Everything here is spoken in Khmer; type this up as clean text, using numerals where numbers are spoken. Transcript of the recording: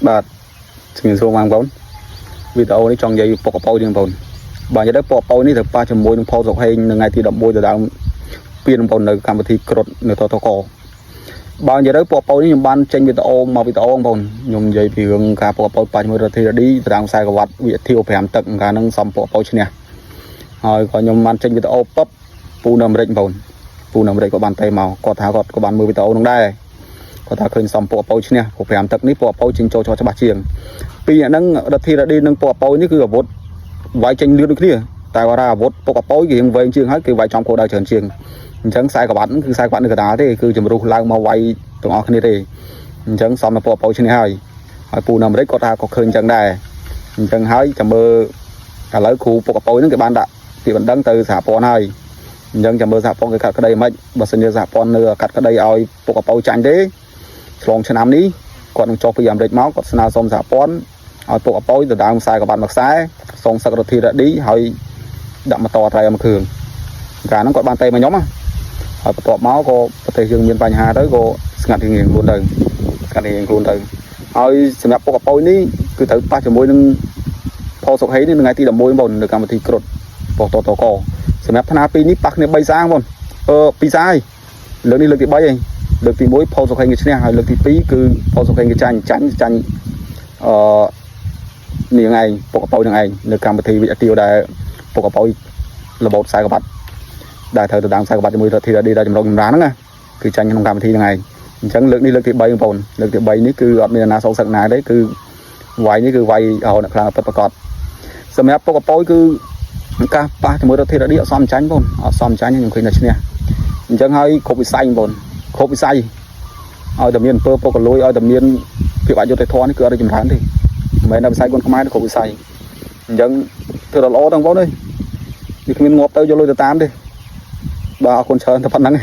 បាទជំរាបសួរបងប្អូនវីដេអូនេះចង់និយាយពកកប៉ោជាងបងប្អូនបាទនិយាយទៅពកកប៉ោនេះត្រូវប៉ះជាមួយនឹងផលសុខហេងនៅថ្ងៃទី11ទៅដើមពីបងប្អូននៅកម្មវិធីក្រុតនៅតតកបាទនិយាយទៅពកកប៉ោនេះខ្ញុំបានចេញវីដេអូមកវីដេអូបងប្អូនខ្ញុំនិយាយពីរឿងការពកកប៉ោប៉ះជាមួយរដ្ឋាភិបាលតារាងខ្សែក្រវ៉ាត់វិទ្យុ5ទឹកកាលហ្នឹងសំពកកប៉ោឈ្នះហើយក៏ខ្ញុំបានចេញវីដេអូពឹបពូនៅអាមេរិកបងប្អូនពូនៅអាមេរិកក៏បានទៅមកគាត់ថាគាត់ក៏បានមើលវីដេអូហ្នឹងដែរគាត់ថាឃើញសំពកកប៉ោឈ្នះព្រោះ5ទឹកនេះពកកប៉ោចេញចូលច្បាស់ជាងពីអាហ្នឹងរដ្ឋាភិបាលនឹងពកកប៉ោនេះគឺអាវុធវាយចេញលឿនដូចគ្នាតែគាត់ថាអាវុធពកកប៉ោគេរៀងវែងជាងហើយគេវាយចំគោលដៅច្រើនជាងអញ្ចឹងខ្សែក្រវ៉ាត់ហ្នឹងគឺខ្សែក្រវ៉ាត់នៅកណ្ដាលទេគឺជំរុះឡើងមកវាយទាំងអស់គ្នាទេអញ្ចឹងសំពកកប៉ោឈ្នះហើយពូនៅអាមេរិកគាត់ថាក៏ឃើញអញ្ចឹងដែរអញ្ចឹងហើយចាំមើលឥឡូវគ្រូពកកប៉ោហ្នឹងគេបានដាក់ពាក្យបណ្ដឹងទៅសហព័ន្ធហើយអញ្ចឹងចាំមើលសហព័ន្ធគេកាត់ក្តីមិនបើសិនជាសហព័ន្ធនៅកាត់ក្តីឲ្យពកកប៉ោចាញ់ទេឆ្លងឆ្នាំនេះគាត់នឹងចុះពីអាមេរិកមកគាត់ស្នើសុំសហព័ន្ធឲ្យពកកប៉ោទៅដើមខ្សែក្រវ៉ាត់មួយខ្សែសងសឹករទ្ធីរឌីហើយដាក់ម៉ូតូអត្រៃមួយគ្រឿងកាលហ្នឹងគាត់បានតែមកខ្ញុំហើយបន្ទាប់មកក៏ប្រទេសយើងមានបញ្ហាទៅក៏ស្ងាត់រៀងខ្លួនទៅស្ងាត់រៀងខ្លួនទៅហើយសម្រាប់ពកកប៉ោនេះគឺត្រូវប៉ះជាមួយនឹងផលសុខហេនេះថ្ងៃទី11បងនៅកម្មវិធីក្រុតប៉ុស្តិ៍តតកសម្រាប់ថ្នាពីនេះប៉ះគ្នា3សាងបង2សាយលើកនេះលើកទី3ហើយលើកទី1ផលសុខហេគេឈ្នះហើយលើកទី2គឺផលសុខហេគេចាញ់នេះឯងពកកប៉ោនឹងឯងនៅកម្មវិធីវិទ្យាដែលពកកប៉ោរបូតខ្សែក្រវ៉ាត់ដែលត្រូវទៅដើមខ្សែក្រវ៉ាត់ជាមួយរដ្ឋាភិបាលដែលចម្រុងចម្រើនហ្នឹងណាគឺចាញ់ក្នុងកម្មវិធីហ្នឹងឯងអញ្ចឹងលើកនេះលើកទី3បងប្អូនលើកទី3នេះគឺអត់មានណាសងសឹកណាទេគឺវាយនេះគឺវាយរហូតដល់ខ្លាំងពិតប្រាកដសម្រាប់ពកកប៉ោគឺការប៉ះជាមួយរដ្ឋាភិបាលអត់សមចាញ់បងអត់សមចាញ់ខ្ញុំឃើញតែឈ្នះអញ្ចឹងហើយគ្រប់វិស័យបងគ្រប់វិស័យឲ្យតែមានអំពើពុករលួយឲ្យតែមានភាពអយុត្តិធម៌នេះគឺអត់ចម្រើនទេមិនមែនតែវិស័យគុនខ្មែរទេគ្រប់វិស័យអញ្ចឹងធ្វើដល់ល្អទាំងបងអើយវាគ្មានងាប់ទៅយកលុយទៅតាមទេបាទអរគុណច្រើនតែប៉ុណ្្នឹង